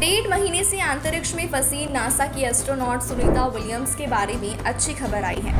1.5 महीने से अंतरिक्ष में फंसी नासा की एस्ट्रोनॉट सुनीता विलियम्स के बारे में अच्छी खबर आई है।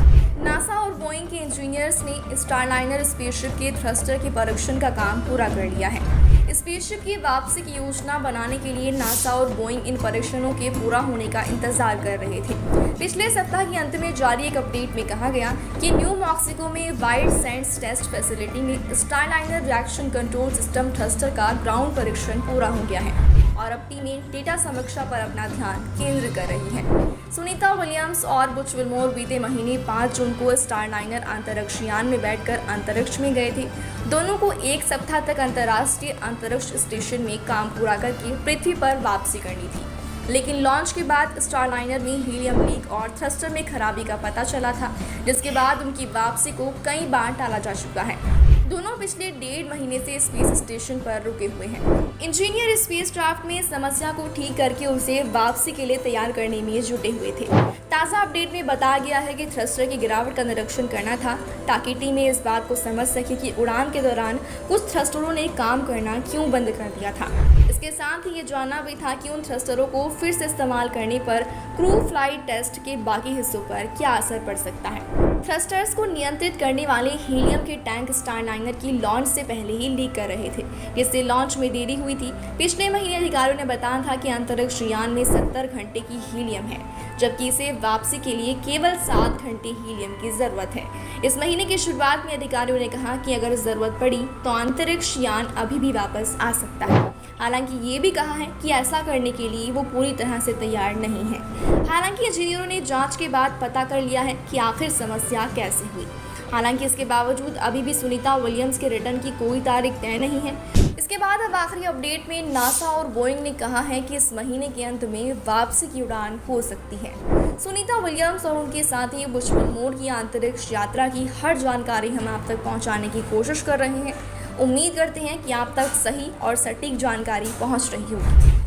नासा और बोइंग के इंजीनियर्स ने स्टारलाइनर स्पेसशिप के थ्रस्टर के परीक्षण का काम पूरा कर लिया है। स्पेसशिप की वापसी की योजना बनाने के लिए नासा और बोइंग इन परीक्षणों के पूरा होने का इंतजार कर रहे थे। पिछले सप्ताह के अंत में जारी एक अपडेट में कहा गया कि न्यू मैक्सिको में वाइड सैंड्स टेस्ट फैसिलिटी में Starliner reaction control system thruster का ग्राउंड परीक्षण पूरा हो गया है और अब टीमें डेटा समीक्षा पर अपना ध्यान केंद्रित कर रही है। सुनीता विलियम्स और बुच विल्मोर बीते महीने 5 जून को स्टारलाइनर अंतरिक्ष यान में बैठकर अंतरिक्ष में गए थे। दोनों को एक सप्ताह तक अंतर्राष्ट्रीय अंतरिक्ष स्टेशन में काम पूरा करके पृथ्वी पर वापसी करनी थी, लेकिन लॉन्च के बाद स्टारलाइनर में हीलियम लीक और थ्रस्टर में खराबी का पता चला था, जिसके बाद उनकी वापसी को कई बार टाला जा चुका है। दोनों पिछले 1.5 महीने से स्पेस स्टेशन पर रुके हुए हैं। इंजीनियर स्पेस क्राफ्ट में समस्या को ठीक करके उसे वापसी के लिए तैयार करने में जुटे हुए थे। ताज़ा अपडेट में बताया गया है कि थ्रस्टर की गिरावट का निरीक्षण करना था ताकि टीमें इस बात को समझ सके कि उड़ान के दौरान कुछ थ्रस्टरों ने काम करना क्यों बंद कर दिया था। इसके साथ ही ये जानना भी था कि उन थ्रस्टरों को फिर से इस्तेमाल करने पर क्रू फ्लाइट टेस्ट के बाकी हिस्सों पर क्या असर पड़ सकता है। थ्रस्टर्स को नियंत्रित करने वाले हीलियम के टैंक स्टारलाइनर की लॉन्च से पहले ही लीक कर रहे थे, जिससे लॉन्च में देरी हुई थी। पिछले महीने अधिकारियों ने बताया था कि अंतरिक्ष यान में 70 घंटे की हीलियम है, जबकि इसे वापसी के लिए केवल 7 घंटे हीलियम की जरूरत है। इस महीने की शुरुआत में अधिकारियों ने कहा कि अगर जरूरत पड़ी तो अंतरिक्ष यान अभी भी वापस आ सकता है। हालांकि ये भी कहा है कि ऐसा करने के लिए वो पूरी तरह से तैयार नहीं है। हालांकि इंजीनियरों ने जांच के बाद पता कर लिया है कि आखिर समस्या कैसे हुई। हालांकि इसके बावजूद अभी भी सुनीता विलियम्स के रिटर्न की कोई तारीख तय नहीं है। इसके बाद अब आखिरी अपडेट में नासा और बोइंग ने कहा है कि इस महीने के अंत में वापसी की उड़ान हो सकती है। सुनीता विलियम्स और उनके साथी बुच विल्मोर की अंतरिक्ष यात्रा की हर जानकारी हम आप तक पहुंचाने की कोशिश कर रहे हैं। उम्मीद करते हैं कि आप तक सही और सटीक जानकारी पहुंच रही होगी।